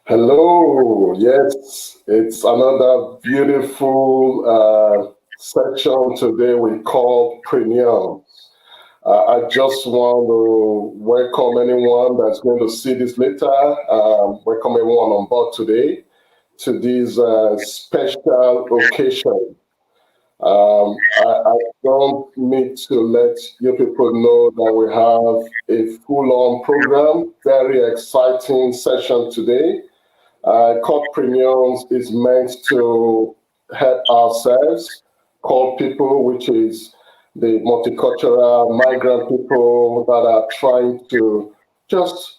Hello, yes, it's another beautiful section today we call Premium. I just want to welcome anyone that's going to see this later. Welcome everyone on board today to this special occasion. I don't need to let you people know that we have a full-on program, very exciting session today. Called Premiums is meant to help ourselves, call people, which is the multicultural migrant people that are trying to just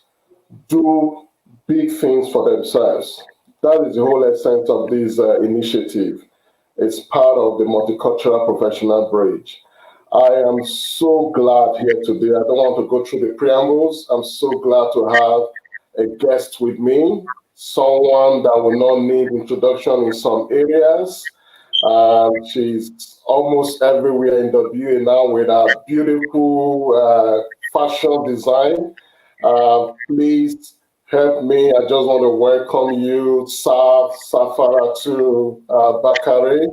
do big things for themselves. That is the whole essence of this initiative. It's part of the multicultural professional bridge. I am so glad here today. I don't want to go through the preambles. I'm so glad to have a guest with me, someone that will not need introduction in some areas. She's almost everywhere in WA now with her beautiful fashion design. Please help me. I just want to welcome you, Safuratu Bakare,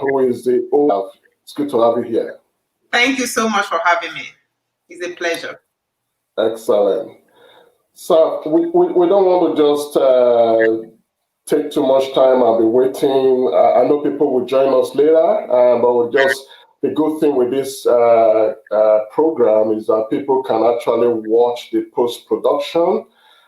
who is the owner. It's good to have you here. Thank you so much for having me. It's a pleasure. Excellent. So we don't want to just take too much time. I'll be waiting. I know people will join us later, but the good thing with this program is that people can actually watch the post-production.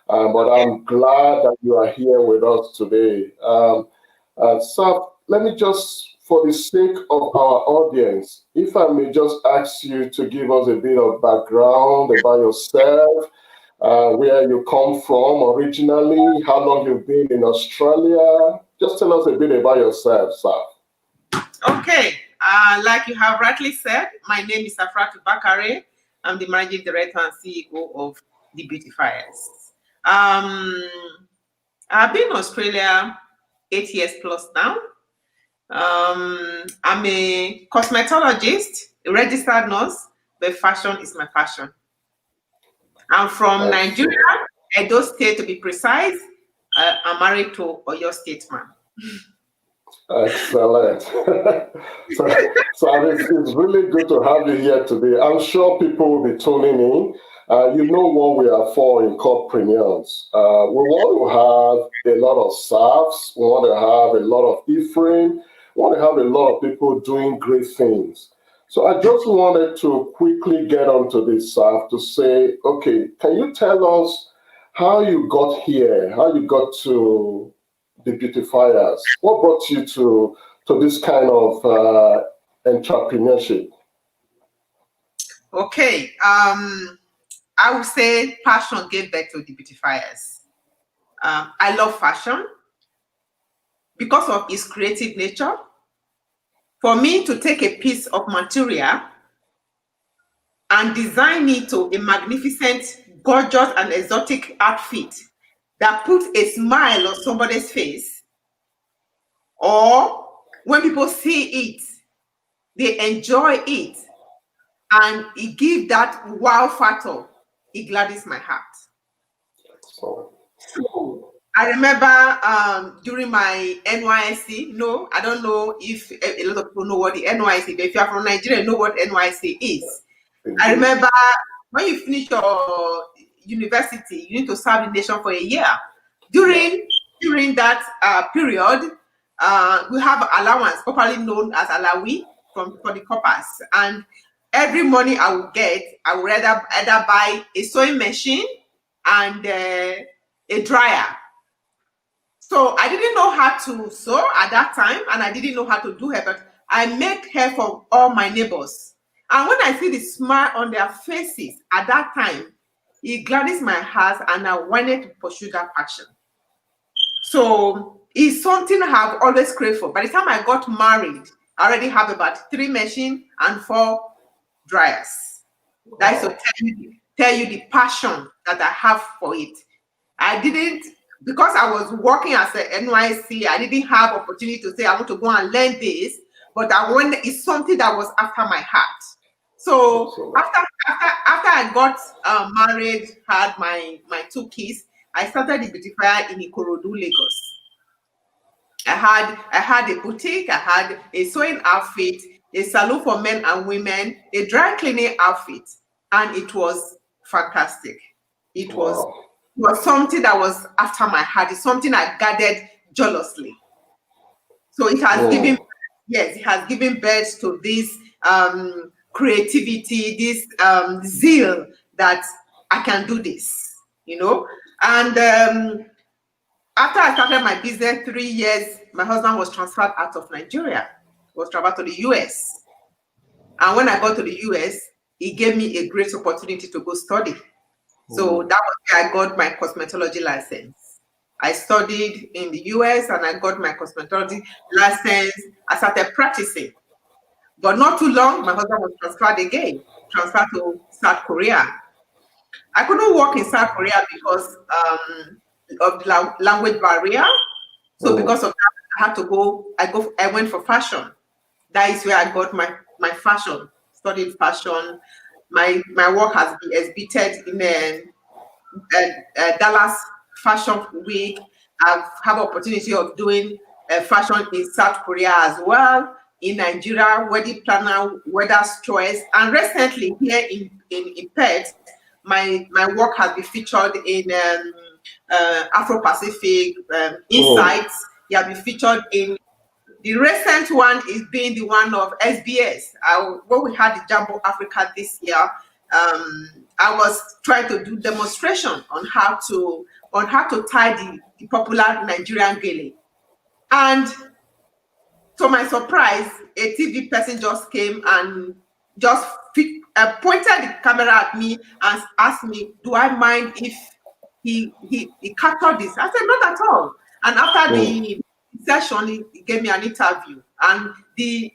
But I'm glad that you are here with us today. So let me just, for the sake of our audience, if I may just ask you to give us a bit of background about yourself, where you come from originally, how long you've been in Australia. Just tell us a bit about yourself, sir. Okay, like you have rightly said, my name is Safuratu Bakare. I'm the Managing Director and CEO of D'Beautifiers. I've been in Australia 8 years plus now. I'm a cosmetologist, a registered nurse, but fashion is my passion. I'm from Nigeria, Edo State to be precise. I'm married to Oyo State man. Excellent. so it's really good to have you here today. I'm sure people will be tuning in. You know what we are for in CaLDpreneurs. We want to have a lot of SAFs. We want to have a lot of Ephraim. We want to have a lot of people doing great things. So I just wanted to quickly get onto this, SAF, to say, okay, can you tell us how you got here, how you got to D'Beautifiers? What brought you to this kind of entrepreneurship? Okay, I would say passion gave birth to D'Beautifiers. I love fashion because of its creative nature. For me to take a piece of material and design it to a magnificent, gorgeous, and exotic outfit that puts a smile on somebody's face, or when people see it, they enjoy it, and it gives that wow factor, it gladdens my heart. So I remember during my NYSC, no, I don't know if a lot of people know what the NYSC is, but if you are from Nigeria, you know what NYSC is. I remember when you finish your university, you need to serve the nation for a year. During that period, we have allowance, popularly known as alawi, for the coppers. And every money I would get, I would either buy a sewing machine and a dryer. So I didn't know how to sew at that time, and I didn't know how to do hair, but I make hair for all my neighbors. And when I see the smile on their faces at that time, it gladdens my heart, and I wanted to pursue that passion. So it's something I have always craved for. By the time I got married, I already have about 3 machines and 4 dryers. Wow. That's to tell you the passion that I have for it. I didn't, because I was working as a NYC, I didn't have opportunity to say I want to go and learn this, but I wanted, it's something that was after my heart. So after I got married, had my 2 kids, I started the beautifier in Ikorodu, Lagos. I had a boutique, I had a sewing outfit, a salon for men and women, a dry cleaning outfit, and it was fantastic. It was Wow. it was something that was after my heart. It's something I guarded jealously. So it has given, Mm. yes, it has given birth to this creativity, this zeal that I can do this, you know. And after I started my business, 3 years, my husband was transferred out of Nigeria, was transferred to the US. And when I got to the US, he gave me a great opportunity to go study. So that was where I got my cosmetology license. I studied in the US and I got my cosmetology license. I started practicing. But not too long, my husband was transferred again, transferred to South Korea. I couldn't work in South Korea because of the language barrier. So Mm. because of that, I had to go. I went for fashion. That is where I got my fashion. Studied fashion. My work has been exhibited in Dallas Fashion Week. I've had opportunity of doing fashion in South Korea as well, in Nigeria, wedding planner, weather choice, and recently here in Perth, my work has been featured in Afro Pacific Mm. Insights. It has been featured in the recent one is being the one of SBS. When we had the Jumbo Africa this year, I was trying to do demonstration on how to tie the popular Nigerian gele. And to my surprise, a TV person just came and just pointed the camera at me and asked me, "Do I mind if he captured this?" I said, "Not at all." And after Mm. the session, he gave me an interview, and the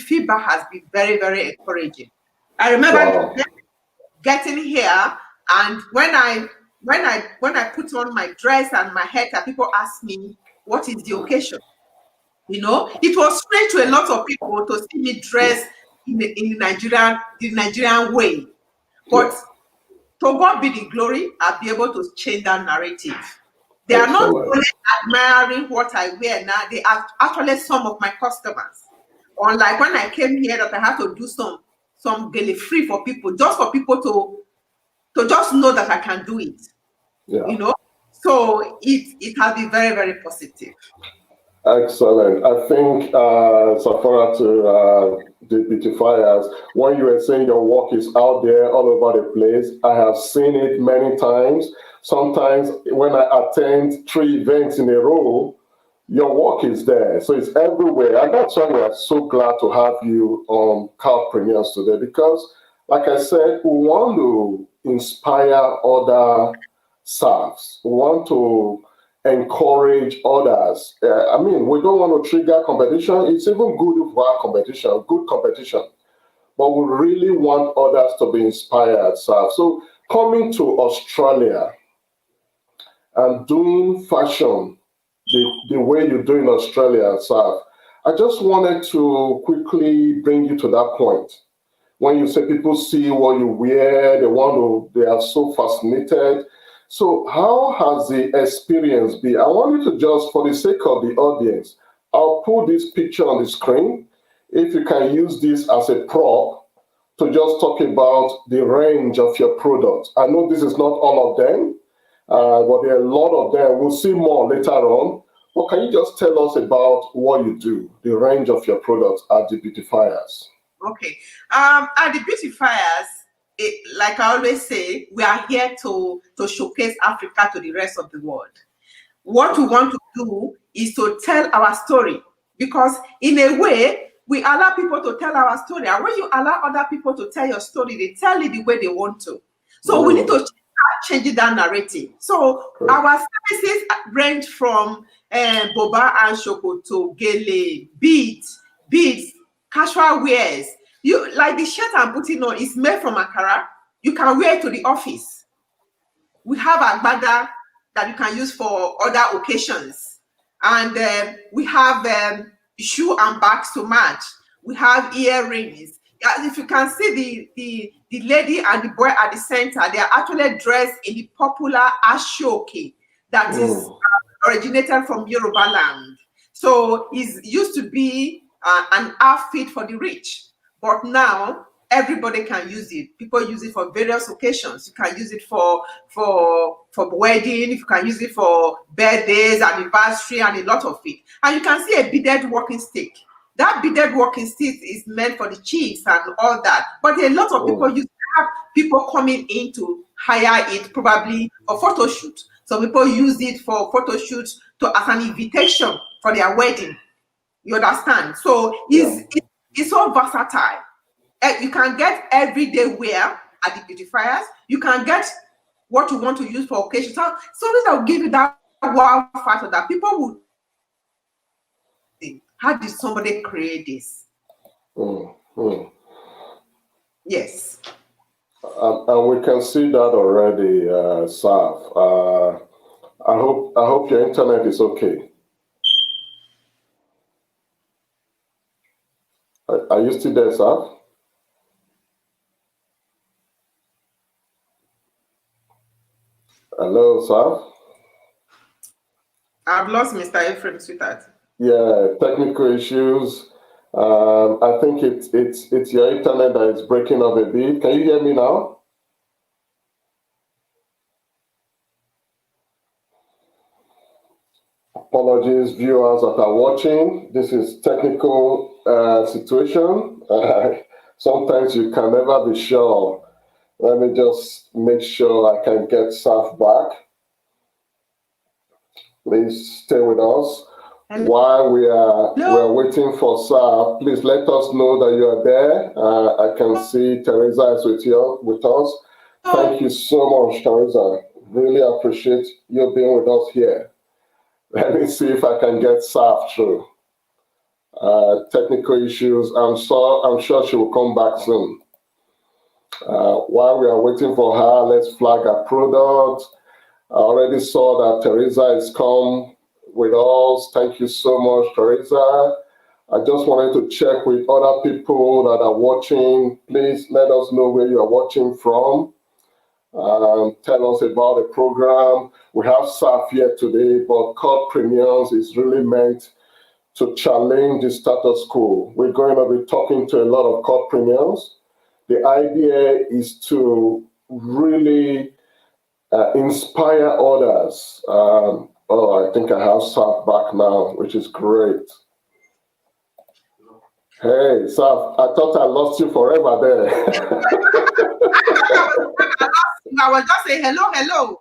feedback has been very, very encouraging. I remember Wow. getting here, and when I put on my dress and my haircut, people ask me, "What is the occasion?" You know, it was strange to a lot of people to see me dressed in the Nigerian way. Yeah. But to God be the glory, I'll be able to change that narrative. They are not Excellent. only admiring what I wear now, they are actually some of my customers. Unlike when I came here that I had to do some gele free for people, just for people to just know that I can do it. Yeah. You know? So it has been very, very positive. Excellent. I think, Safuratu, the beautifiers, when you were saying your work is out there all over the place, I have seen it many times. Sometimes when I attend 3 events in a row, your work is there. So it's everywhere. And that's why we are so glad to have you on CaLDpreneurs today because, like I said, we want to inspire other staffs. We want to encourage others. I mean, we don't want to trigger competition. It's even good if we have competition, good competition. But we really want others to be inspired. So coming to Australia and doing fashion the way you do in Australia, Saf, I just wanted to quickly bring you to that point. When you say people see what you wear, they are so fascinated. So how has the experience been? I want you to just, for the sake of the audience, I'll put this picture on the screen. If you can use this as a prop to just talk about the range of your products. I know this is not all of them, but there are a lot of them. We'll see more later on. But can you just tell us about what you do, the range of your products at the beautifiers? Okay. At the beautifiers, like I always say, we are here to showcase Africa to the rest of the world. What we want to do is to tell our story because, in a way, we allow people to tell our story. And when you allow other people to tell your story, they tell it the way they want to. So we need to start changing that narrative. So our services range from boba and shokoto, gele, beads, casual wears. You like the shirt I'm putting on is made from Ankara. You can wear it to the office. We have agbada that you can use for other occasions, and we have shoe and bags to match. We have earrings. if you can see the lady and the boy at the center, they are actually dressed in the popular ashoke that is originated from Yoruba land. So it used to be an outfit for the rich, but now everybody can use it. People use it for various occasions. You can use it for wedding. You can use it for birthdays, anniversary, and a lot of it. And you can see a beaded walking stick. That beaded walking stick is meant for the chiefs and all that. But a lot of people have people coming in to hire it, probably for photo shoot. Some people use it for photo shoots as an invitation for their wedding. You understand? So it's so versatile. You can get everyday wear at the beautifiers. You can get what you want to use for occasion. So this will give you that wow factor that people would think, how did somebody create this? Yes. And we can see that already, Saf. I hope your internet is okay. Are you still there, Saf? Hello, Saf? I've lost Mr. Ephraim, sweetheart. Yeah, technical issues. I think it's your internet that is breaking up a bit. Can you hear me now? Apologies, viewers that are watching. This is technical situation. Sometimes you can never be sure. Let me just make sure I can get Saf back. Please stay with us. While we are waiting for Saf, please let us know that you are there. I can see Teresa is with us. Thank you so much, Teresa. Really appreciate you being with us here. Let me see if I can get Saf through. Technical issues. I'm sure she will come back soon. While we are waiting for her, let's flag our product. I already saw that Teresa has come with us. Thank you so much, Teresa. I just wanted to check with other people that are watching. Please let us know where you are watching from. Tell us about the program. We have Saf here today, but CaLDpreneurs is really meant to challenge the status quo. We're going to be talking to a lot of CaLDpreneurs. The idea is to really inspire others. I think I have Saf back now, which is great. Hey, Saf, I thought I lost you forever there. I was just saying hello.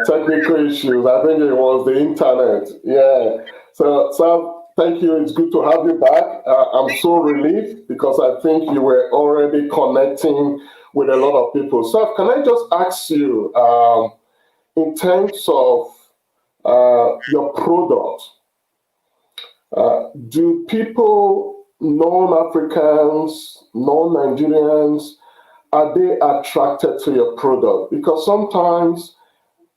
Technical issues. I think it was the internet. Yeah. So, Saf, thank you. It's good to have you back. I'm so relieved because I think you were already connecting with a lot of people. Saf, can I just ask you, in terms of your product, do people, non-Africans, non-Nigerians, are they attracted to your product? Because sometimes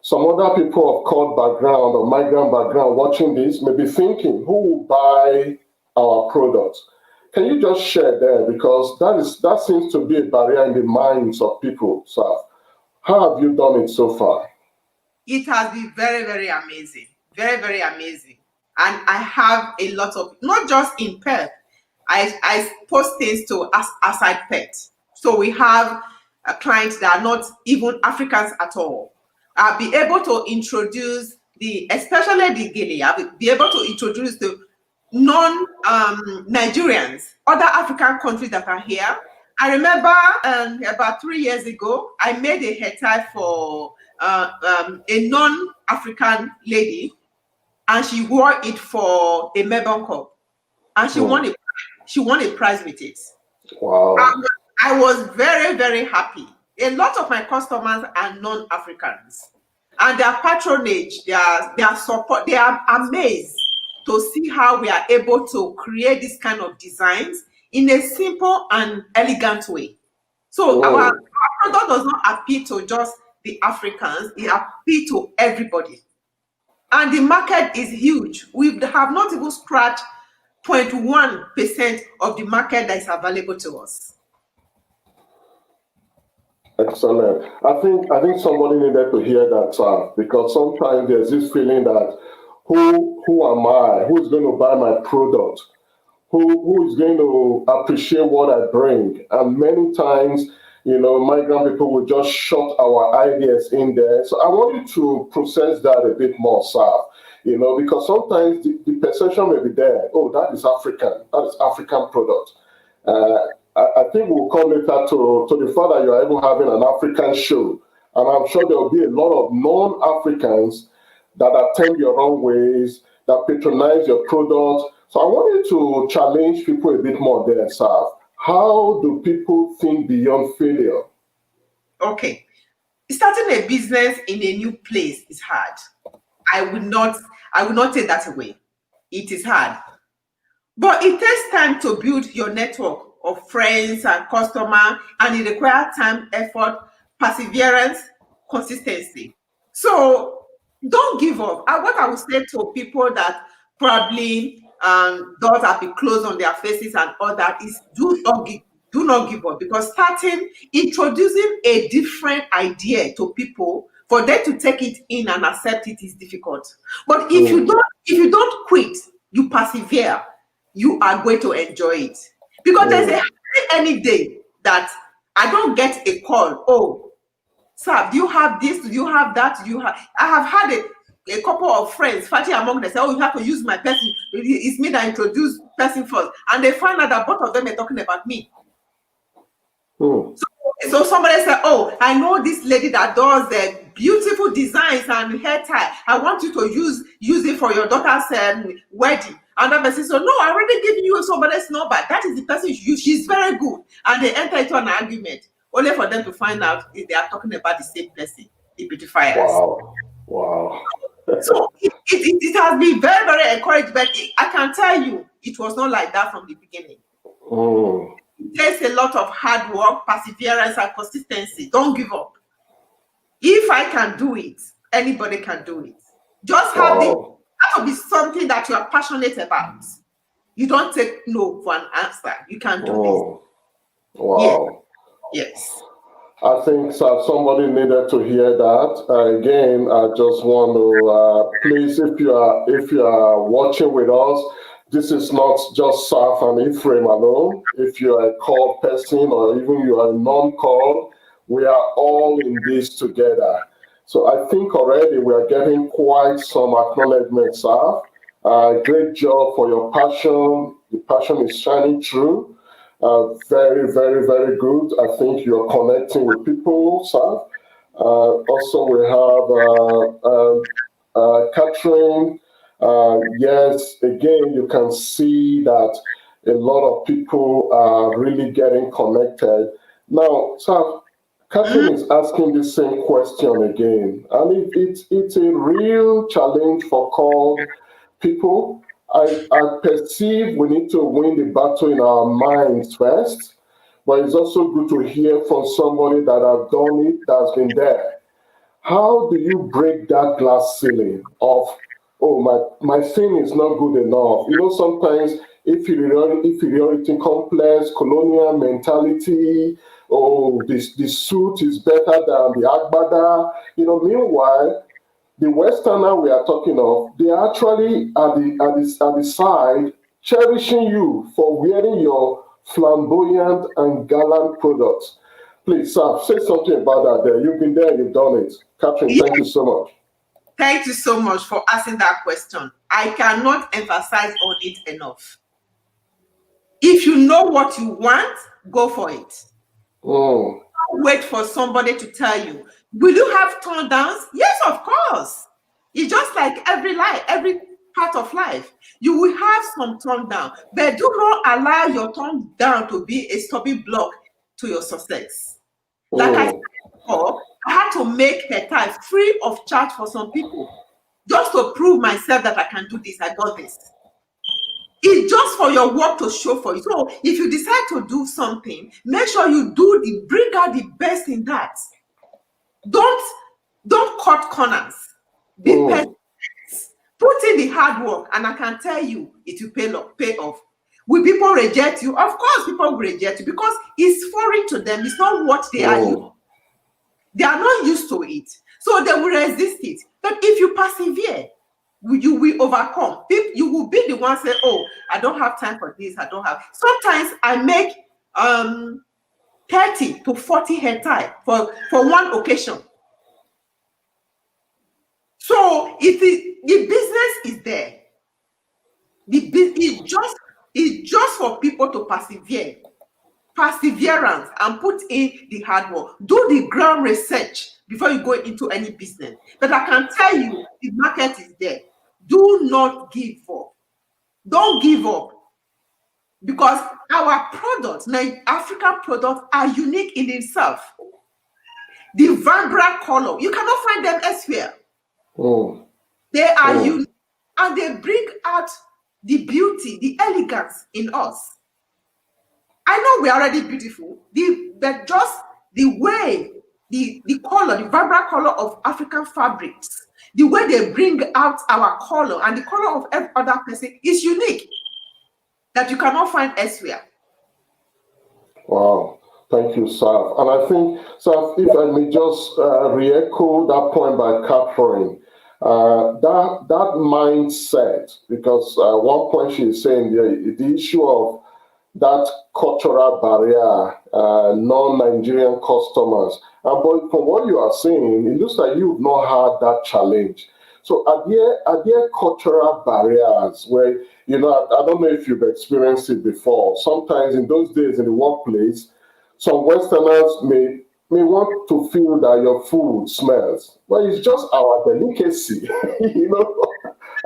some other people of CALD background or migrant background watching this may be thinking, who will buy our products? Can you just share there? Because that seems to be a barrier in the minds of people, Saf. How have you done it so far? It has been very, very amazing. Very, very amazing. And I have a lot of, not just in Perth, I post things to outside Perth. So we have clients that are not even Africans at all. I'll be able to introduce especially the Guinea, I'll be able to introduce the non-Nigerians, other African countries that are here. I remember about 3 years ago, I made a hair tie for a non-African lady, and she wore it for a Melbourne Cup, and she won a prize with it. Wow! I was very, very happy. A lot of my customers are non-Africans, and their patronage, their support, they are amazed to see how we are able to create this kind of designs in a simple and elegant way. So our product does not appeal to just the Africans, it appeals to everybody. And the market is huge. We have not even scratched 0.1% of the market that is available to us. Excellent. I think somebody needed to hear that, sir, because sometimes there's this feeling that who am I? Who's going to buy my product? Who is going to appreciate what I bring? And many times, migrant people will just shut our ideas in there. So I want you to process that a bit more, sir. Because sometimes the perception may be there. Oh, that is African. That is African product. I think we'll come later to the fact that you're even having an African show. And I'm sure there will be a lot of non-Africans that attend your own ways, that patronize your product. So I want you to challenge people a bit more there, sir. How do people think beyond failure? Okay. Starting a business in a new place is hard. I would not take that away. It is hard. But it takes time to build your network of friends and customers, and it requires time, effort, perseverance, consistency. So don't give up. What I would say to people that probably doors have been closed on their faces and all that is do not give up, because introducing a different idea to people, for them to take it in and accept it is difficult. But if you don't quit, you persevere, you are going to enjoy it. Because there's any day that I don't get a call. Oh, sir, do you have this? Do you have that? I have had a couple of friends fighting among them. Say, oh, you have to use my person. It's me that introduced person first. And they find out that both of them are talking about me. So somebody said, oh, I know this lady that does the beautiful designs and hair tie. I want you to use it for your daughter's wedding. And that person said, no, I already given you somebody's number. That is the person she's very good. And they enter into an argument, only for them to find out if they are talking about the same person, the beautifiers. Wow. So it has been very, very encouraging, but I can tell you, it was not like that from the beginning. It takes a lot of hard work, perseverance, and consistency. Don't give up. If I can do it, anybody can do it. Just have to be something that you are passionate about. You don't take no for an answer. You can do this. Wow. Yes. I think somebody needed to hear that. Again, I just want to please, if you are watching with us, this is not just Saf and Ephraim alone. If you are a called person or even you are non-called, we are all in this together. So I think already we are getting quite some acknowledgement, Saf. Great job for your passion. The passion is shining through. Very, very, very good. I think you're connecting with people, Saf. Also, we have Catherine. Yes, again, you can see that a lot of people are really getting connected. Now, Saf, Catherine is asking the same question again, and it's a real challenge for called people. I perceive we need to win the battle in our minds first, but it's also good to hear from somebody that has done it, that's been there. How do you break that glass ceiling of, oh, my thing is not good enough? Sometimes inferiority complex, colonial mentality, oh, the suit is better than the agbada. Meanwhile, the Westerner we are talking of, they are actually at the side cherishing you for wearing your flamboyant and gallant products. Please, sir, say something about that there. You've been there, you've done it. Catherine, thank you so much. Thank you so much for asking that question. I cannot emphasize on it enough. If you know what you want, go for it. Don't wait for somebody to tell you. Will you have turn downs? Yes, of course. It's just like every part of life. You will have some turn down, but do not allow your turn down to be a stopping block to your success. Like I said before, I had to make hair tie free of charge for some people, just to prove myself that I can do this. I got this. It's just for your work to show for you. So if you decide to do something, make sure you bring out the best in that. Don't cut corners. Be patient. Put in the hard work, and I can tell you it will pay off. Will people reject you? Of course, people will reject you because it's foreign to them. It's not what they are used. They are not used to it, so they will resist it. But if you persevere, you will overcome. You will be the one say, "Oh, I don't have time for this. I don't have." Sometimes I make 30 to 40 hectares for one occasion. So the business is there. It's just for people to persevere. Perseverance, and put in the hard work. Do the ground research before you go into any business. But I can tell you, the market is there. Do not give up. Don't give up. Because our products, African products, are unique in itself. The vibrant color, you cannot find them elsewhere. They are unique, and they bring out the beauty, the elegance in us. I know we're already beautiful, but just the way, the color, the vibrant color of African fabrics, the way they bring out our color and the color of every other person is unique, that you cannot find elsewhere. Wow, thank you, Saf. And I think, Saf, if I may just re-echo that point by Catherine, that mindset, because one point she is saying the issue of that cultural barrier, non-Nigerian customers. But from what you are saying, it looks like you've not had that challenge. So are there cultural barriers where, I don't know if you've experienced it before. Sometimes in those days in the workplace, some Westerners may want to feel that your food smells. But it's just our delicacy,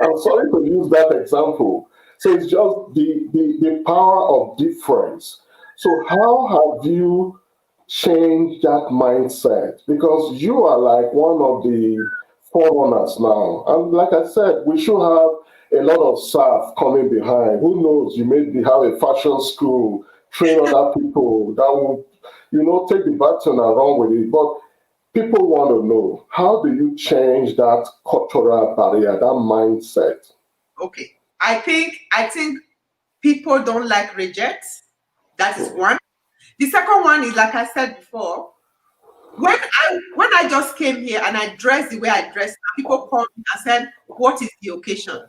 I'm sorry to use that example. So it's just the power of difference. So how have you changed that mindset? Because you are like one of the forerunners now. And like I said, we should have a lot of staff coming behind. Who knows, you maybe have a fashion school, train other people that will, take the baton and run with it. But people want to know, how do you change that cultural barrier, that mindset? Okay. I think people don't like reject. That is one. The second one is, like I said before, when I just came here and I dressed the way I dressed, people called me and said, "What is the occasion?"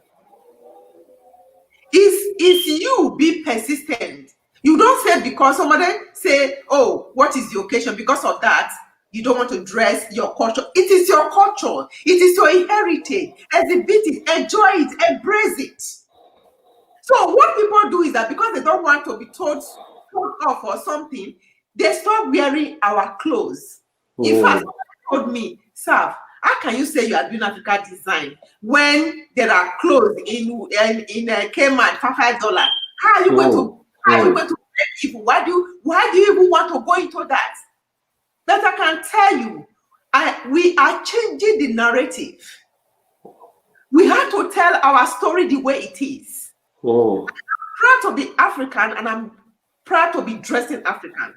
If you be persistent, you don't say because somebody say, "Oh, what is the occasion?" Because of that, you don't want to dress your culture. It is your culture. It is your heritage. Exhibit it, enjoy it, embrace it. So what people do is that because they don't want to be told off or something, they stop wearing our clothes. In fact, somebody told me, "Sav, how can you say you are doing Africa design when there are clothes in Kmart for $5? How are you going to break people? Why do you even want to go into that?" But I can tell you, we are changing the narrative. We have to tell our story the way it is. I'm proud to be African, and I'm proud to be dressing African.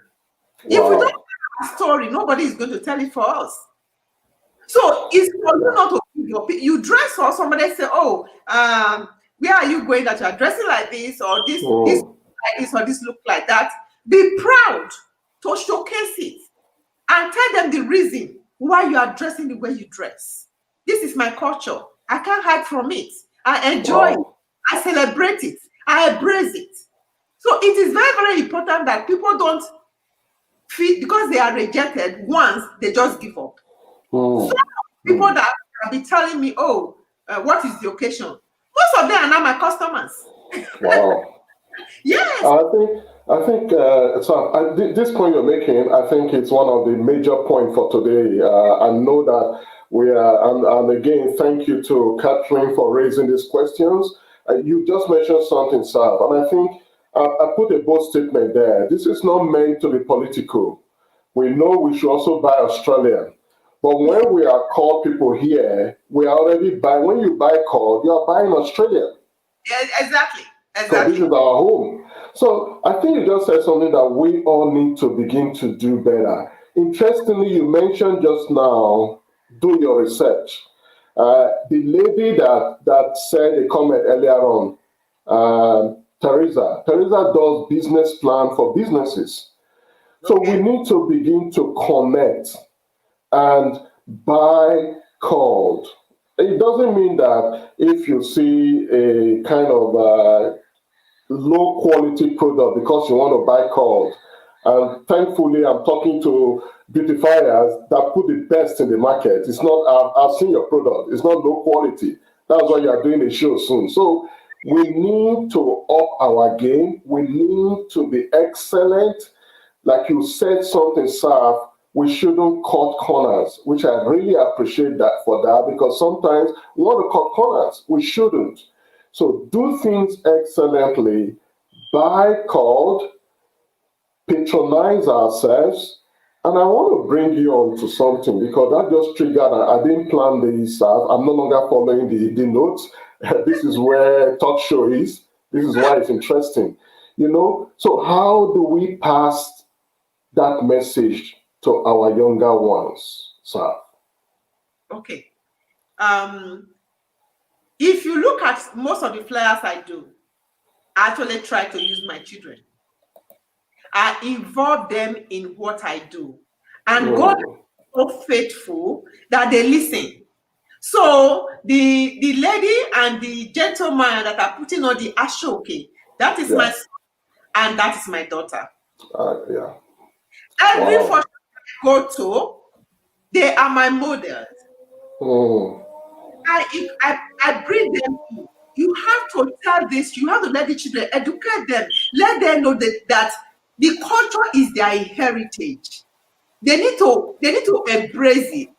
If we don't tell our story, nobody is going to tell it for us. So it's for you not to give up. You dress, or somebody say, "Oh, where are you going that you are dressing like this, or this like this, or this look like that?" Be proud to showcase it and tell them the reason why you are dressing the way you dress. This is my culture. I can't hide from it. I enjoy it. I celebrate it. I embrace it. So it is very, very important that people don't feel because they are rejected once, they just give up. So people that be telling me, "Oh, what is the occasion?" Most of them are now my customers. Wow. Yes. I think this point you're making, I think it's one of the major points for today. I know that we are, and again, thank you to Catherine for raising these questions. You just mentioned something, Sav, and I think I put a bold statement there. This is not meant to be political. We know we should also buy Australian. But when we are called people here, we are already buying. When you buy called, you are buying Australian. Yeah, exactly. So this is our home. So I think you just said something that we all need to begin to do better. Interestingly, you mentioned just now, do your research. The lady that said a comment earlier on, Teresa does business plan for businesses. So we need to begin to connect and buy cold. It doesn't mean that if you see a kind of low quality product because you want to buy cold. And thankfully, I'm talking to beautifiers that put the best in the market. It's not, I've seen your product, it's not low quality. That's why you are doing a show soon. So we need to up our game. We need to be excellent. Like you said something, Saf, we shouldn't cut corners, which I really appreciate that for that, because sometimes we want to cut corners. We shouldn't. So do things excellently, buy cold, patronize ourselves. And I want to bring you on to something because that just triggered. I didn't plan this. I'm no longer following the notes. This is where talk show is. This is why it's interesting. So how do we pass that message to our younger ones, sir? Okay. If you look at most of the flyers I do, I actually try to use my children. I involve them in what I do. And God is so faithful that they listen. So the lady and the gentleman that are putting on the ashoke, that is my son and that is my daughter. Every function I go to, they are my models. I bring them in. You have to tell this, you have to let the children educate them, let them know that the culture is their heritage. They need to embrace it.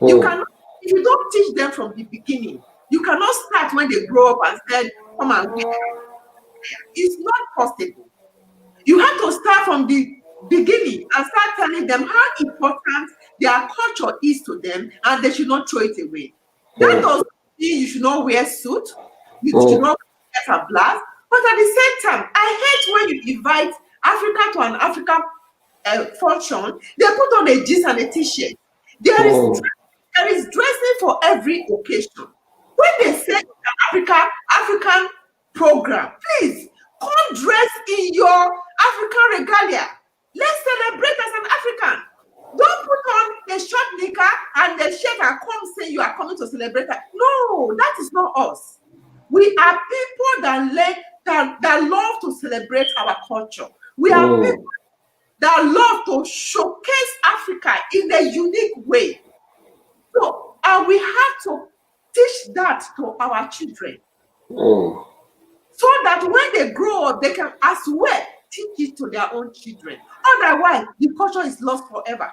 You cannot, if you don't teach them from the beginning, you cannot start when they grow up and say, come and wear. It's not possible. You have to start from the beginning and start telling them how important their culture is to them, and they should not throw it away. That doesn't mean you should not wear suit, you should not wear a blast, but at the same time, I hate when you invite Africa to an African function, they put on a jeans and a t-shirt. There is dressing for every occasion. When they say an African program, please come dress in your African regalia. Let's celebrate as an African. Don't put on a short knicker and a shirt and come say you are coming to celebrate. No, that is not us. We are people that love to celebrate our culture. We are people that love to showcase Africa in a unique way. So, and we have to teach that to our children. So that when they grow up, they can as well teach it to their own children. Otherwise, the culture is lost forever.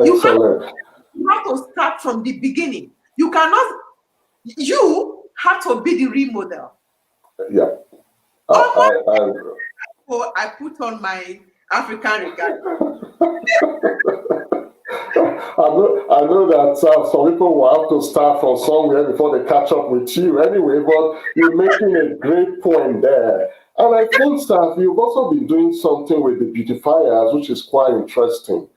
You have to start from the beginning. You have to be the remodel. Yeah. I put on my African regalia. I know that some people will have to start from somewhere before they catch up with you anyway, but you're making a great point there. And I think, Saf, you've also been doing something with the beautifiers, which is quite interesting.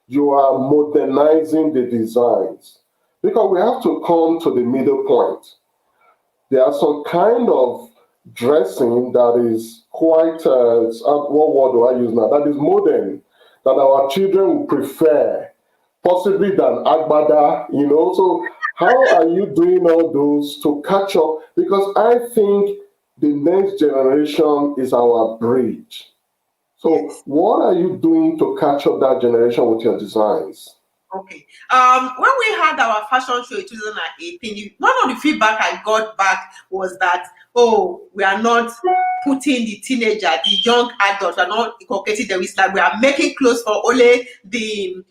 You are modernizing the designs because we have to come to the middle point. There are some kind of dressing that is quite, what word do I use now? That is modern, that our children will prefer, possibly than Agbada, So how are you doing all those to catch up? Because I think the next generation is our bridge. So what are you doing to catch up that generation with your designs? Okay. When we had our fashion show in 2018, one of the feedback I got back was that, we are not putting the teenager, the young adults, we are not inculcating them. It's like we are making clothes for only the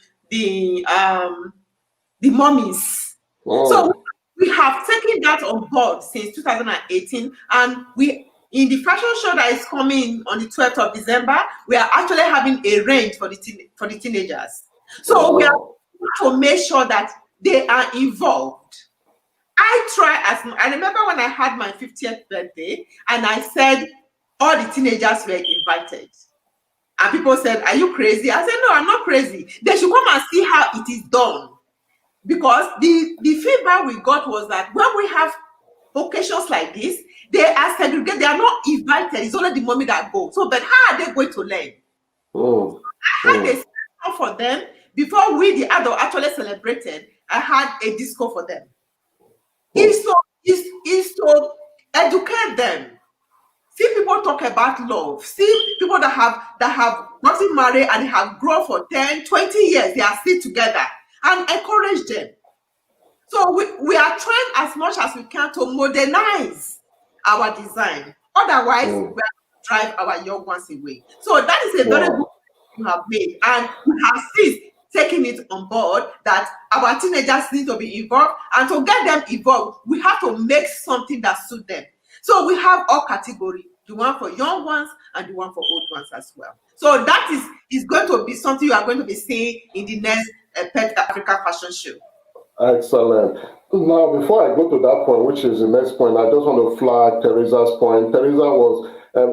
mummies. So we have taken that on board since 2018, and in the fashion show that is coming on the 12th of December, we are actually having a range for the teenagers. So we are to make sure that they are involved. I remember when I had my 50th birthday and I said all the teenagers were invited. And people said, are you crazy? I said, no, I'm not crazy. They should come and see how it is done. because the feedback we got was that when we have occasions like this, they are segregated, they are not invited, it's only the mommy that go. So, but how are they going to learn? I had a session for them before we, the adult, actually celebrated. I had a disco for them. Is to educate them. See people talk about love. See people that have gotten married and have grown for 10, 20 years. They are still together, and encourage them. So we are trying as much as we can to modernize our design. Otherwise, we are drive our young ones away. So that is a very good thing you have made, and we have since taken it on board that our teenagers need to be involved, and to get them involved, we have to make something that suits them. So we have all categories, the one for young ones and the one for old ones as well. So that is going to be something you are going to be seeing in the next Pet Africa fashion show. Excellent. Now, before I go to that point, which is the next point, I just want to flag Teresa's point. Teresa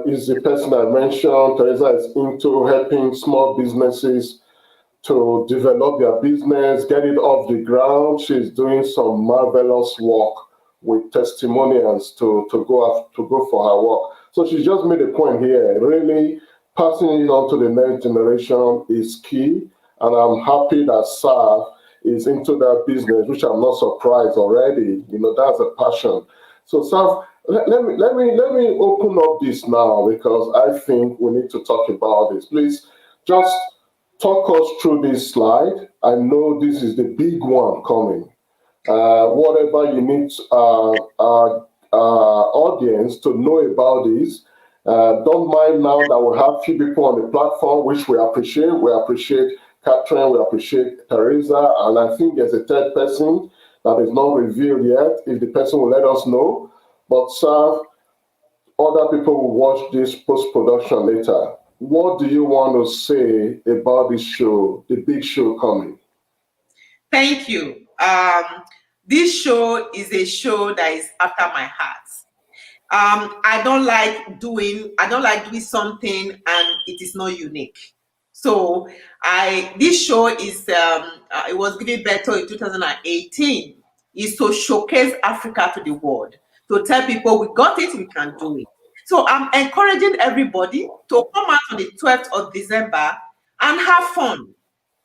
is the person I mentioned. Teresa is into helping small businesses to develop their business, get it off the ground. She's doing some marvelous work with testimonials to go for her work. So she just made a point here. Really, passing it on to the next generation is key, and I'm happy that Saf is into that business, which I'm not surprised already. That's a passion. So Saf, let me open up this now, because I think we need to talk about this. Please just talk us through this slide. I know this is the big one coming. Whatever you need our audience to know about this, don't mind now that we have few people on the platform, which we appreciate. We appreciate Catherine, we appreciate Teresa, and I think there's a third person that is not revealed yet. If the person will let us know, but Sir, other people will watch this post-production later. What do you want to say about this show, the big show coming? Thank you. This show is a show that is after my heart. I don't like doing something and it is not unique. So this show is it was given birth in 2018. Is to showcase Africa to the world, to tell people we got it, we can do it. So I'm encouraging everybody to come out on the 12th of December and have fun.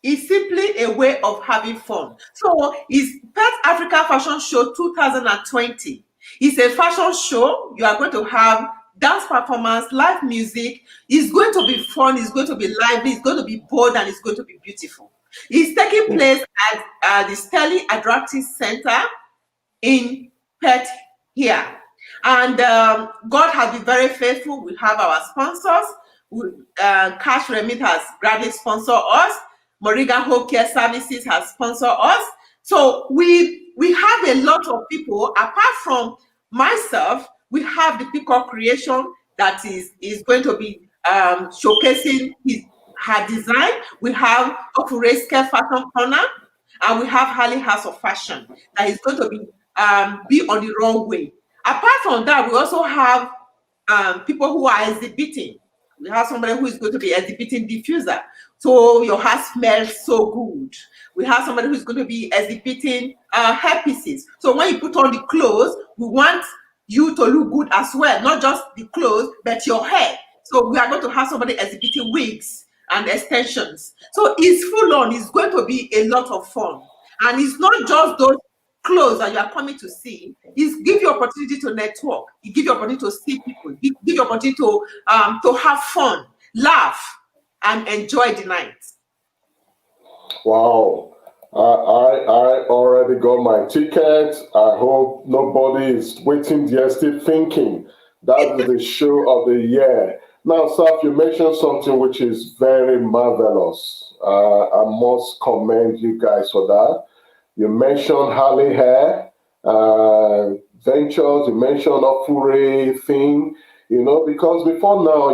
It's simply a way of having fun. So it's Pet Africa Fashion Show 2020. It's a fashion show. You are going to have dance performance, live music. It's going to be fun. It's going to be lively. It's going to be bold, and it's going to be beautiful. It's taking place at the Sterling Adaptive Center in Pet here. And God has been very faithful. We have our sponsors. Cash Remit has gladly sponsored us. Moringa Home Care Services has sponsored us. So we have a lot of people. Apart from myself, we have the Peacock Creation that is going to be showcasing her design. We have Ofureske Fashion Corner, and we have Harley House of Fashion that is going to be on the runway. Apart from that, we also have people who are exhibiting. We have somebody who is going to be exhibiting diffuser, so your house smells so good. We have somebody who is going to be exhibiting hair pieces. So when you put on the clothes, we want you to look good as well, not just the clothes, but your hair. So we are going to have somebody exhibiting wigs and extensions. So it's full on. It's going to be a lot of fun, and it's not just those clothes that you are coming to see. Is give you opportunity to network. It give you opportunity to see people. Give you opportunity to have fun, laugh, and enjoy the night. Wow. I already got my ticket. I hope nobody is waiting there still thinking that is the show of the year. Now, Saf, you mentioned something which is very marvelous. I must commend you guys for that. You mentioned Harley Hair Ventures, you mentioned Ofure thing, because before now,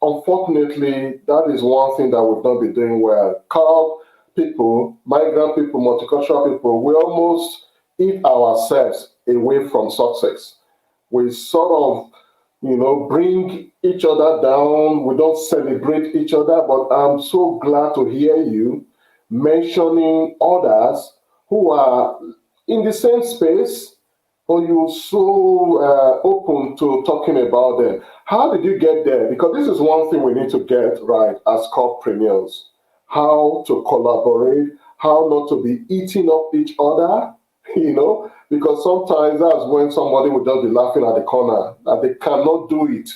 unfortunately, that is one thing that we've not been doing well. Called people, migrant people, multicultural people, we almost eat ourselves away from success. We sort of, bring each other down. We don't celebrate each other, but I'm so glad to hear you mentioning others who are in the same space, or you're so open to talking about them? How did you get there? Because this is one thing we need to get right as corpreneurs: how to collaborate, how not to be eating up each other, because sometimes that's when somebody will just be laughing at the corner that they cannot do it.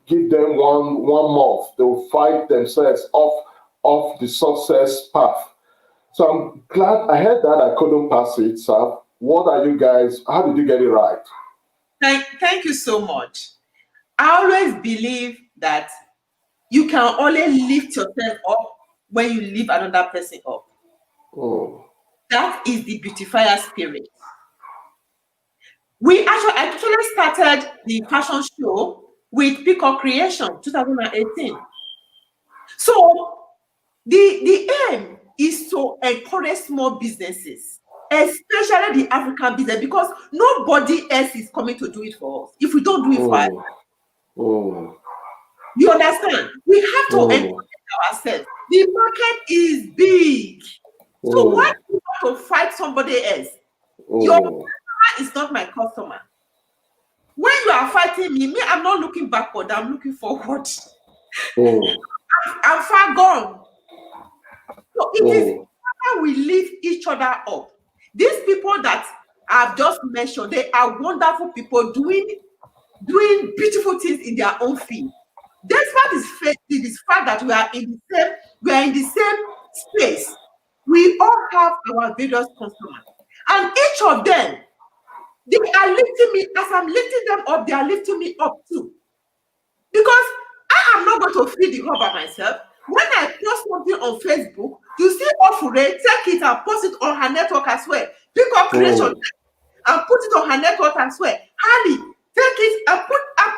Give them one month, they will fight themselves off the success path. So I'm glad I heard that I couldn't pass it, sir. What are you guys? How did you get it right? Thank you so much. I always believe that you can only lift yourself up when you lift another person up. Mm. That is the beautifier spirit. I actually started the fashion show with Peacock Creation 2018. So the aim is to encourage small businesses, especially the African business, because nobody else is coming to do it for us. If we don't do it for us, you understand? We have to encourage ourselves. The market is big. So why do you want to fight somebody else? Your customer is not my customer. When you are fighting me, I'm not looking backward, I'm looking forward. I'm far gone. So it is how we lift each other up. These people that I've just mentioned, they are wonderful people doing beautiful things in their own field. Despite this fact that we are in the same space, we all have our various customers, and each of them, they are lifting me. As I'm lifting them up, they are lifting me up too. Because I am not going to feed the hub by myself. When I post something on Facebook, you see Ofure take it and post it on her network as well. Pick up creation and put it on her network as well. Harley, take it and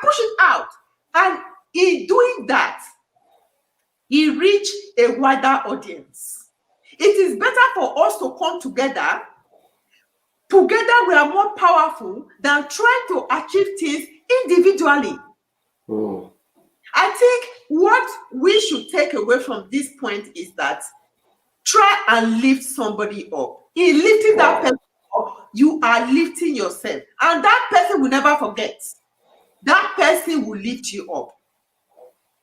push it out. And in doing that, he reached a wider audience. It is better for us to come together. Together, we are more powerful than trying to achieve things individually. I think what we should take away from this point is that try and lift somebody up. In lifting that person up, you are lifting yourself. And that person will never forget. That person will lift you up.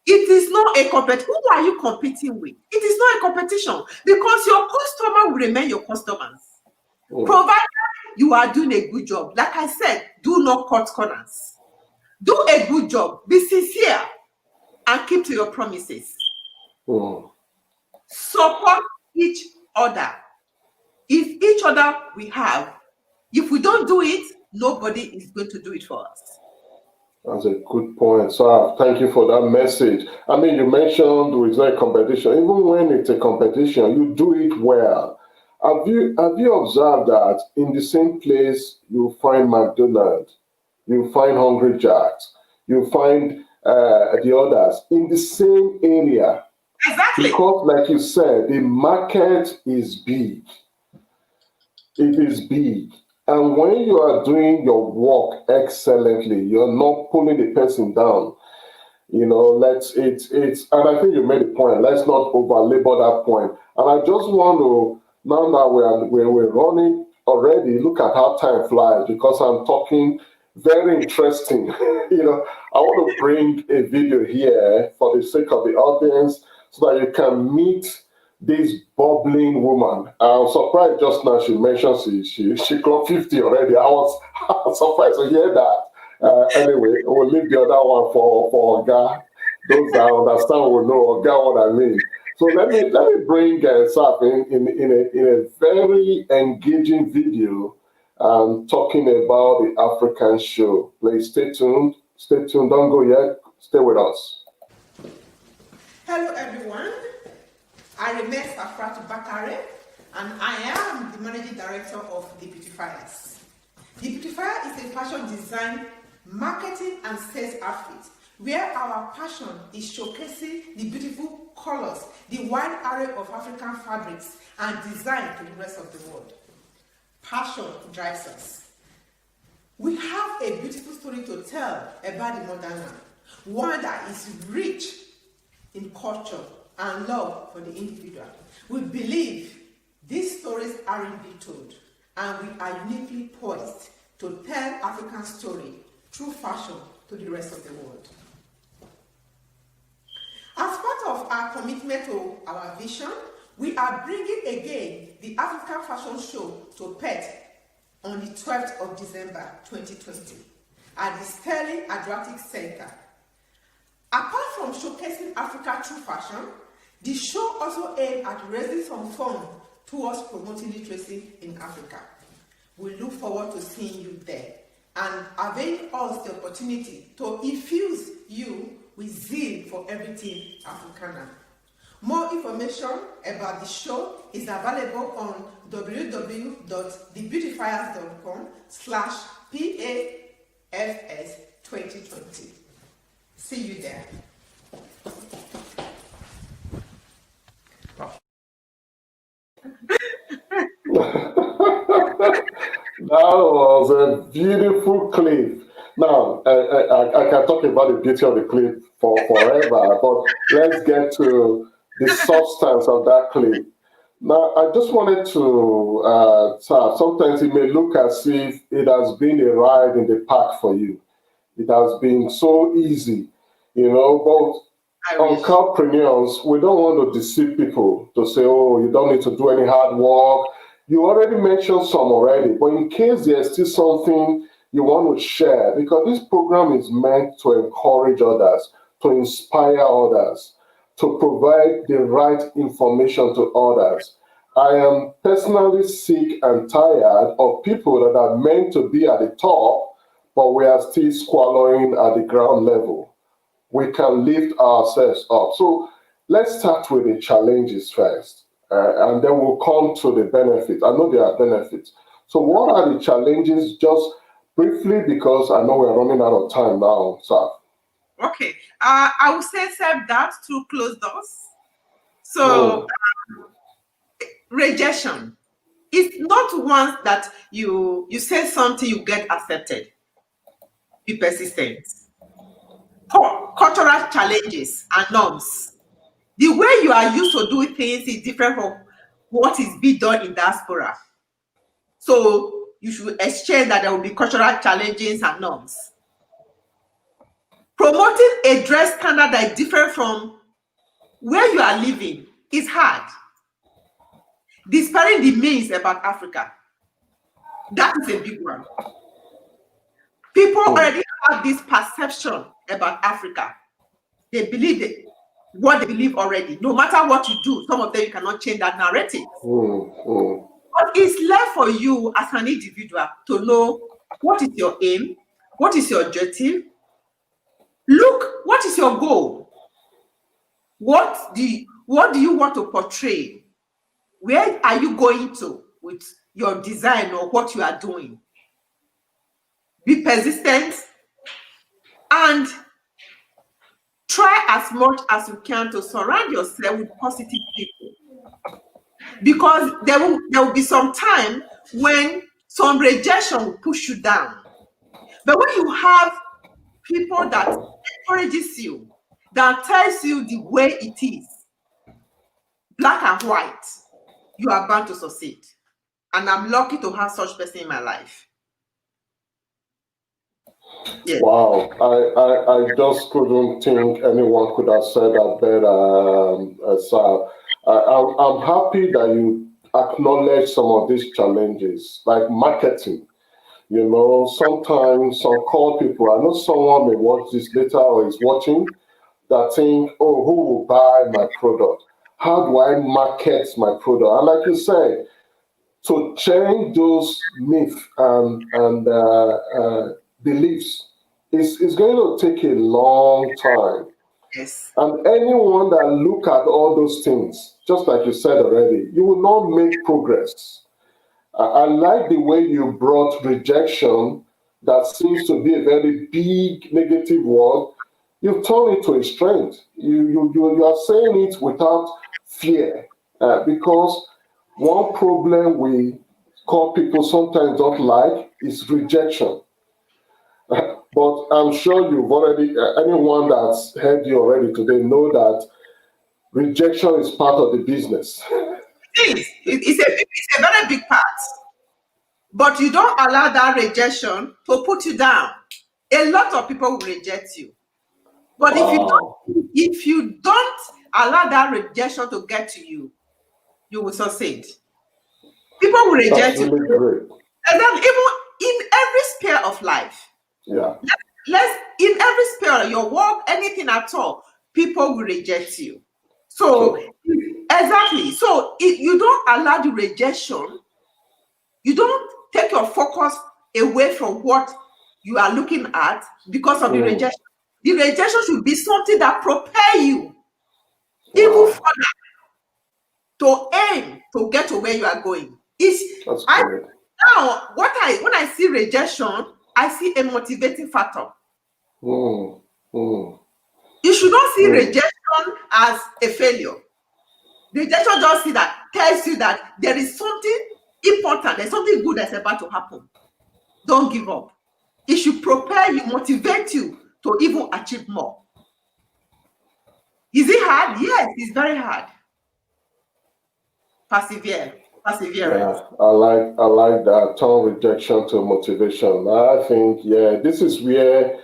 It is not a competition. Who are you competing with? It is not a competition, because your customer will remain your customers. Provided you are doing a good job. Like I said, do not cut corners. Do a good job. Be sincere and keep to your promises. Support each other. If each other we have, if we don't do it, nobody is going to do it for us. That's a good point, sir. Thank you for that message. I mean, you mentioned it's not a competition. Even when it's a competition, you do it well. Have you observed that in the same place you find McDonald's, you find Hungry Jacks, you find the others in the same area? Exactly. Because, like you said, the market is big. It is big. And when you are doing your work excellently, you're not pulling the person down. And I think you made a point. Let's not over-labor that point. And I just want to, now that we're running already, look at how time flies, because I'm talking very interesting. I want to bring a video here for the sake of the audience so that you can meet this bubbling woman. I'm surprised just now she mentioned she clocked 50 already. I was surprised to hear that. Anyway, we'll leave the other one for Oga. Those that understand will know Oga what I mean. So let me bring Saf in a very engaging video talking about the African show. Please stay tuned. Stay tuned. Don't go yet. Stay with us. Hello, everyone. I remain Safuratu Bakare, and I am the managing director of D'Beautifiers. D'Beautifiers is a fashion design, marketing, and sales outfit where our passion is showcasing the beautiful colors, the wide array of African fabrics, and design to the rest of the world. Passion drives us. We have a beautiful story to tell about the modern man, one that is rich in culture and love for the individual. We believe These stories aren't being told, and we are uniquely poised to tell African story through fashion to the rest of the world. As part of our commitment to our vision, we are bringing again the African Fashion Show to Perth on the 12th of December 2020 at the Sterling Adriatic Center. Apart from showcasing Africa through fashion, the show also aimed at raising some funds towards promoting literacy in Africa. We look forward to seeing you there and availing us the opportunity to infuse you with zeal for everything Africana. More information about the show is available on www.thebeautifiers.com/PAFS 2020. See you there. That was a beautiful clip. Now, I can talk about the beauty of the clip forever, but let's get to the substance of that clip. Now, I just wanted to, sometimes it may look as if it has been a ride in the park for you. It has been so easy, but on CaLDpreneurs, we don't want to deceive people to say, oh, you don't need to do any hard work. You already mentioned some already, but in case there's still something you want to share, because this program is meant to encourage others, to inspire others, to provide the right information to others. I am personally sick and tired of people that are meant to be at the top, but we are still swallowing at the ground level. We can lift ourselves up. So let's start with the challenges first, and then we'll come to the benefits. I know there are benefits. So what are the challenges, just briefly, because I know we're running out of time now, sir. Okay, I will say that to close doors. So rejection is not once that you say something, you get accepted. Be persistent. Cultural challenges and norms. The way you are used to do things is different from what is being done in diaspora. So you should exchange that there will be cultural challenges and norms. Promoting a dress standard that is different from where you are living is hard. Despairing the myths about Africa, that is a big one. People already have this perception about Africa. They believe it, what they believe already. No matter what you do, some of them you cannot change that narrative. But it's left for you as an individual to know what is your aim, what is your objective. Look, what is your goal? What do you want to portray? Where are you going to with your design or what you are doing? Be persistent and try as much as you can to surround yourself with positive people, because there will be some time when some rejection will push you down. But when you have people that encourages you, that tells you the way it is, black and white, you are bound to succeed. And I'm lucky to have such person in my life. Yes. Wow, I just couldn't think anyone could have said that better. So I'm happy that you acknowledge some of these challenges, like marketing. Sometimes some call people, I know someone may watch this later or is watching, that think, oh, who will buy my product? How do I market my product? And like you said, to change those myths and beliefs is going to take a long time. Yes. And anyone that look at all those things, just like you said already, you will not make progress. I like the way you brought rejection, that seems to be a very big negative word. You turn it to a strength. You are saying it without fear, because one problem we call people sometimes don't like is rejection. But I'm sure you've already, anyone that's heard you already today know that rejection is part of the business. It's a very big part. But you don't allow that rejection to put you down. A lot of people will reject you. But if you don't allow that rejection to get to you, you will succeed. People will reject you. Really great. And then even in every sphere of life. Yeah. In every sphere, your work, anything at all, people will reject you. So exactly. So you don't allow the rejection, you don't take your focus away from what you are looking at because of the rejection. The rejection should be something that propel you even further to aim to get to where you are going. Now, when I see rejection, I see a motivating factor. You should not see rejection as a failure. Rejection just tells you that there is something important, there's something good that's about to happen. Don't give up. It should propel you, motivate you to even achieve more. Is it hard? Yes, it's very hard. Perseverance. Yeah, I like that. Turn rejection to motivation. I think, this is where,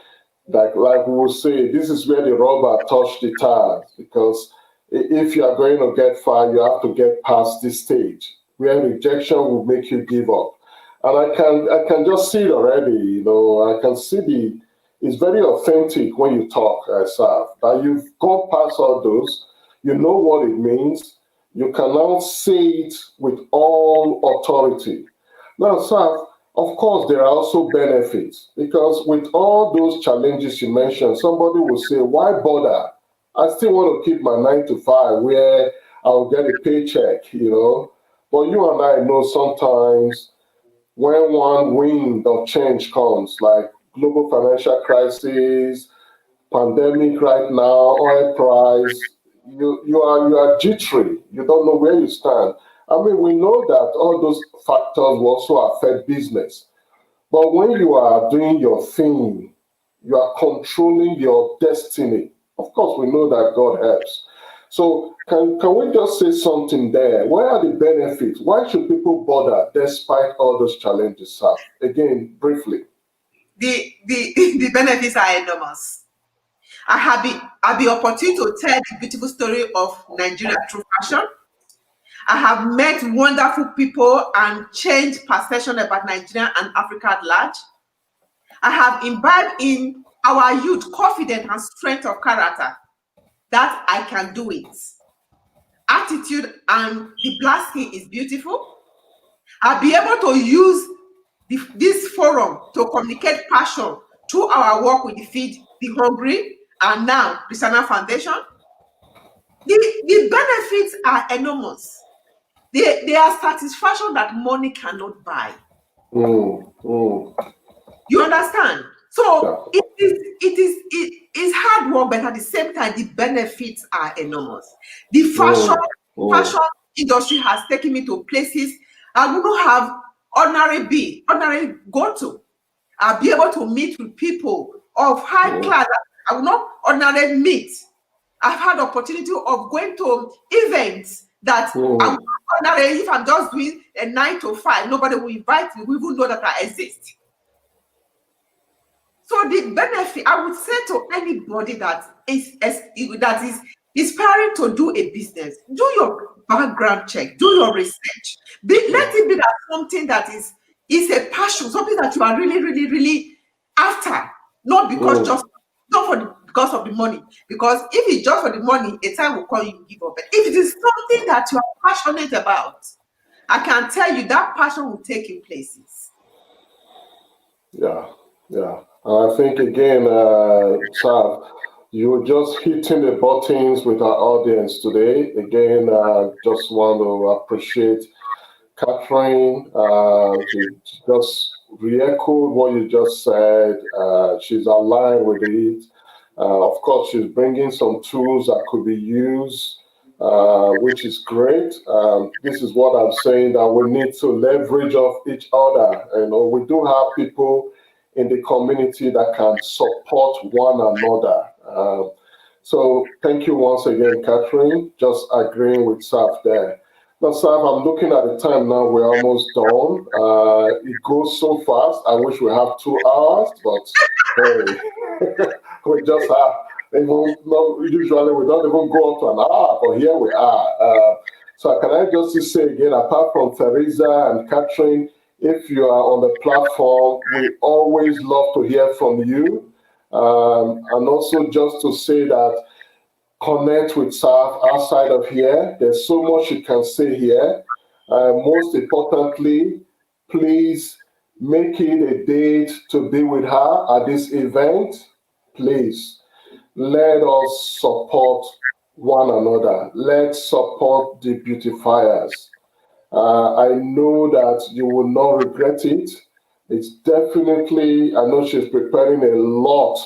like we will say, this is where the rubber touched the tires, because if you are going to get far, you have to get past this stage where rejection will make you give up. And I can just see it already. I can see it's very authentic when you talk, Saf, that you've gone past all those. You know what it means. You can now say it with all authority. Now, Saf, of course, there are also benefits, because with all those challenges you mentioned, somebody will say, why bother? I still want to keep my 9 to 5 where I'll get a paycheck, But you and I know sometimes when one wind of change comes, like global financial crisis, pandemic right now, oil price, you are jittery. You don't know where you stand. I mean, we know that all those factors will also affect business. But when you are doing your thing, you are controlling your destiny. Of course, we know that God helps. So can we just say something there? Where are the benefits? Why should people bother despite all those challenges, sir? Again, briefly. The benefits are enormous. I have the opportunity to tell the beautiful story of Nigeria through fashion. I have met wonderful people and changed perception about Nigeria and Africa at large. I have imbibed in our youth confidence and strength of character that I can do it. Attitude and the black skin is beautiful. I'll be able to use this forum to communicate passion through our work with the Feed the Hungry and now the Sana Foundation. The benefits are enormous. They are satisfaction that money cannot buy. You understand? So it is hard work, but at the same time, the benefits are enormous. The fashion industry has taken me to places I wouldn't have ordinary go to. I'll be able to meet with people of high class I would not ordinarily meet. I've had the opportunity of going to events that I would not ordinarily, if I'm just doing a 9 to 5, nobody will invite me, we even know that I exist. So the benefit, I would say to anybody that is inspiring to do a business, do your background check, do your research. Let it be that something that is a passion, something that you are really, really, really after, not because because of the money. Because if it's just for the money, a time will come you give up. But if it is something that you are passionate about, I can tell you that passion will take you places. Yeah. I think again, Sav, you're just hitting the buttons with our audience today. Again, just want to appreciate Catherine. She just re-echoed what you just said. She's aligned with it. Of course, she's bringing some tools that could be used, which is great. This is what I'm saying, that we need to leverage off each other. We do have people in the community that can support one another. So thank you once again, Catherine. Just agreeing with Saf there. Now, Sam, I'm looking at the time now. We're almost done. It goes so fast. I wish we have 2 hours, but hey, we just have. Even, no, usually we don't even go up to an hour, but here we are. So can I just say again, apart from Teresa and Catherine, if you are on the platform, we always love to hear from you. And also just to say that connect with staff outside of here. There's so much you can say here. Most importantly, please make it a date to be with her at this event. Please let us support one another. Let's support the beautifiers. I know that you will not regret it. It's definitely, I know she's preparing a lot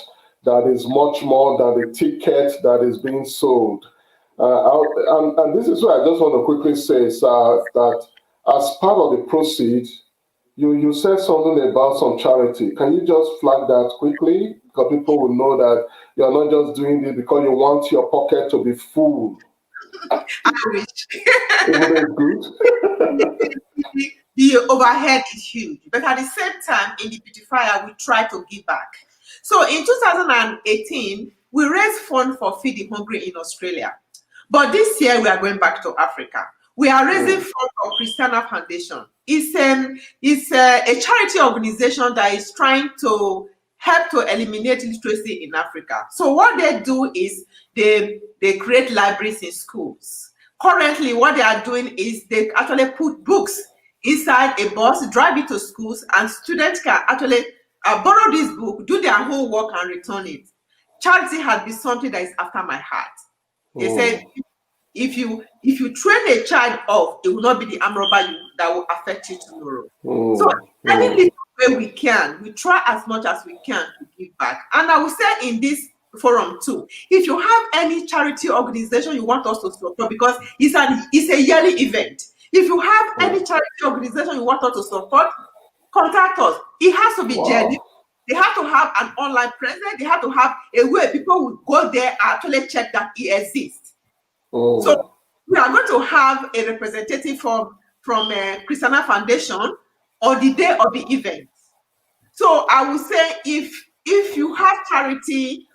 that is much more than the ticket that is being sold. And this is what I just want to quickly say, sir, that as part of the proceeds, you said something about some charity. Can you just flag that quickly? Because people will know that you're not just doing it because you want your pocket to be full. I wish. Isn't it good? The overhead is huge, but at the same time, in the beautifier, we try to give back. So in 2018, we raised funds for Feed the Hungry in Australia. But this year, we are going back to Africa. We are raising funds for Christiana Foundation. It's a charity organization that is trying to help to eliminate literacy in Africa. So what they do is they create libraries in schools. Currently, what they are doing is they actually put books inside a bus, drive it to schools, and students can actually borrow this book, do their homework, and return it. Charity has been something that is after my heart. They said if you train a child off, it will not be the arm robber that will affect you tomorrow. So any little way we can, we try as much as we can to give back. And I will say in this forum too, if you have any charity organization you want us to support, because it's a yearly event. If you have any charity organization you want us to support, contact us. It has to be genuine. They have to have an online presence. They have to have a way people will go there and actually check that it exists. So we are going to have a representative from Christiana Foundation on the day of the event. So I would say if you have charity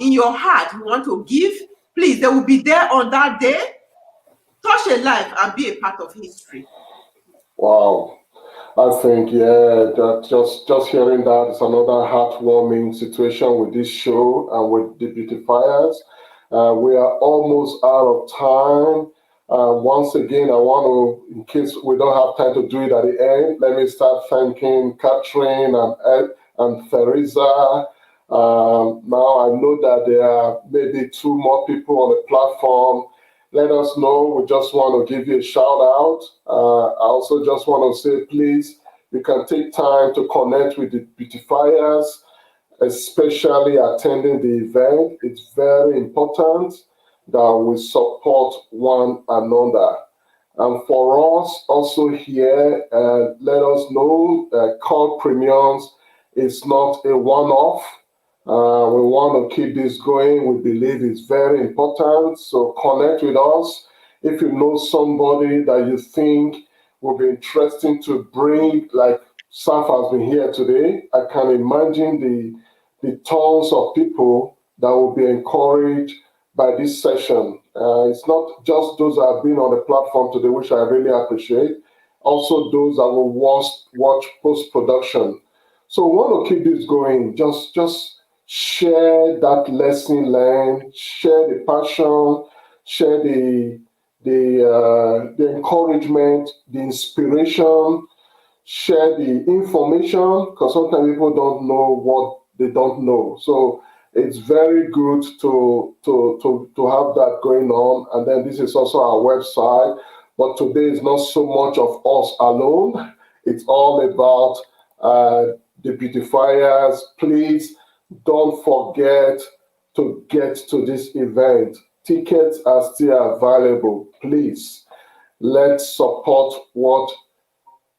in your heart, you want to give, please, they will be there on that day. Touch a life and be a part of history. Wow. I think, yeah, that just hearing that is another heartwarming situation with this show and with the beautifiers. We are almost out of time. Once again, I want to, in case we don't have time to do it at the end, let me start thanking Catherine and Teresa. Now I know that there are maybe 2 more people on the platform. Let us know. We just want to give you a shout out. I also just want to say, please, you can take time to connect with the beautifiers, especially attending the event. It's very important that we support one another. And for us also here, let us know that CaLDpreneurs is not a one-off. We want to keep this going. We believe it's very important. So connect with us. If you know somebody that you think will be interesting to bring, like Saf has been here today, I can imagine the tons of people that will be encouraged by this session. It's not just those that have been on the platform today, which I really appreciate, also those that will watch post-production. So we want to keep this going. Just share that lesson learned, share the passion, share the encouragement, the inspiration, share the information, because sometimes people don't know what they don't know. So it's very good to have that going on. And then this is also our website. But today is not so much of us alone. It's all about the beautifiers. Please don't forget to get to this event. Tickets are still available. Please, let's support what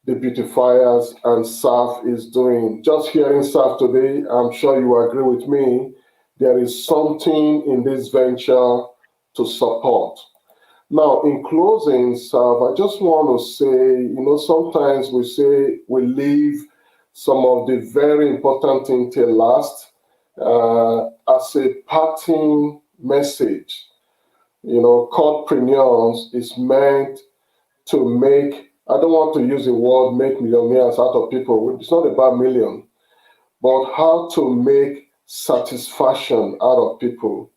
the beautifiers and Saf is doing. Just hearing Saf today, I'm sure you agree with me, there is something in this venture to support. Now, in closing, I just want to say, sometimes we say we leave some of the very important things till last. As a parting message, CaLDpreneurs is meant to make, I don't want to use the word make millionaires out of people. It's not about million, but how to make satisfaction out of people.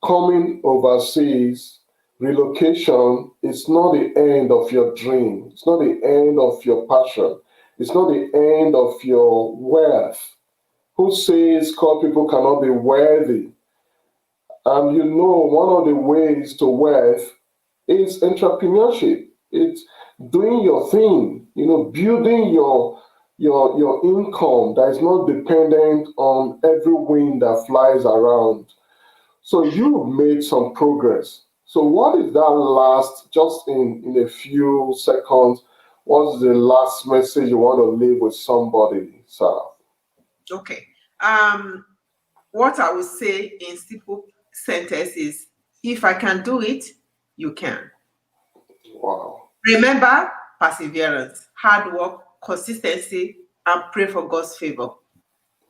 Coming overseas, relocation is not the end of your dream. It's not the end of your passion. It's not the end of your wealth. Who says called people cannot be worthy? And one of the ways to wealth is entrepreneurship. It's doing your thing, building your income that is not dependent on every wind that flies around. So you've made some progress. So what is that last, just in a few seconds, what's the last message you want to leave with somebody, Sarah? Okay. What I would say in simple sentence is, if I can do it, you can. Wow. Remember perseverance, hard work, consistency, and pray for God's favor.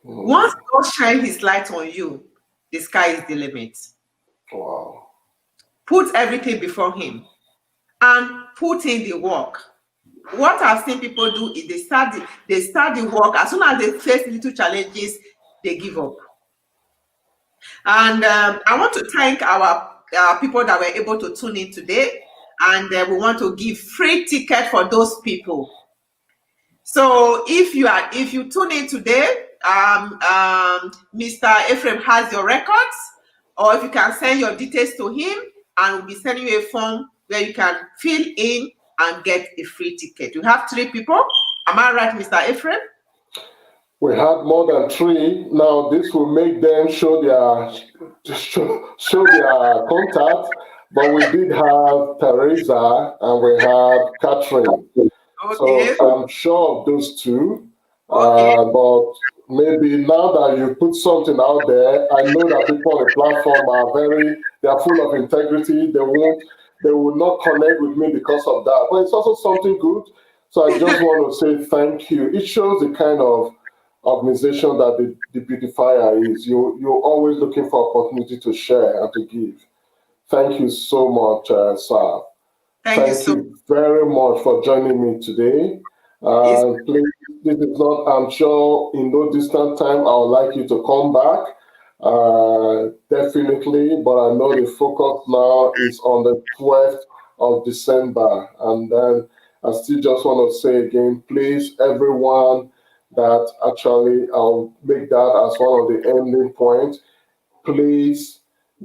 Once God shines his light on you, the sky is the limit. Wow. Put everything before him and put in the work. What I've seen people do is they start the work. As soon as they face little challenges, they give up. And I want to thank our people that were able to tune in today. And we want to give free ticket for those people. So if you tune in today, Mr. Ephraim has your records, or if you can send your details to him, and we'll be sending you a form where you can fill in and get a free ticket. We have 3 people. Am I right, Mr. Ephraim? We had more than 3. Now this will make them show their contact. But we did have Teresa and we had Catherine. Okay. So I'm sure of those 2. Okay. But maybe now that you put something out there, I know that people on the platform they are full of integrity. They will not connect with me because of that. But it's also something good. So I just want to say thank you. It shows the kind of organization that the Beautifier is. You're always looking for opportunity to share and to give. Thank you so much, Sir. Thank you very much for joining me today. Please, this is not, I'm sure in no distant time, I would like you to come back. Definitely, but I know the focus now is on the 12th of December. And then I still just want to say again, please, everyone, that actually I'll make that as one of the ending points. Please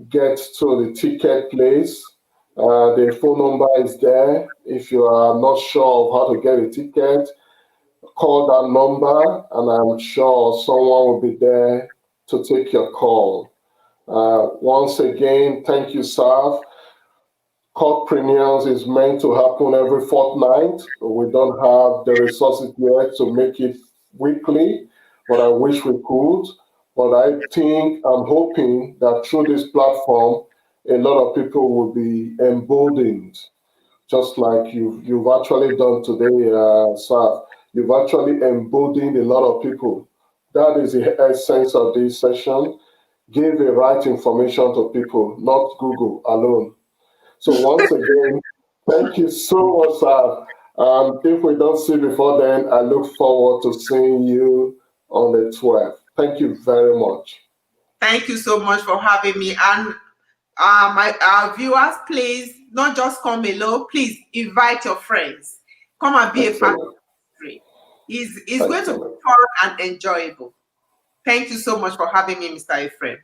get to the ticket place. The phone number is there. If you are not sure of how to get a ticket, call that number and I'm sure someone will be there to take your call. Once again, thank you, Saf. CaLDpreneurs is meant to happen every fortnight. We don't have the resources yet to make it weekly, but I wish we could. But I think, I'm hoping that through this platform, a lot of people will be emboldened, just like you've actually done today, Saf. You've actually emboldened a lot of people. That is the essence of this session. Give the right information to people, not Google alone. So once again, thank you so much, sir. If we don't see before then, I look forward to seeing you on the 12th. Thank you very much. Thank you so much for having me. And our viewers, please, not just come alone, please invite your friends. Come and be a part of history. It's going to be fun and enjoyable. Thank you so much for having me, Mr. Ephraim.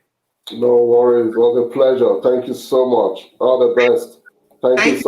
No worries. It was a pleasure. Thank you so much. All the best. Thank you so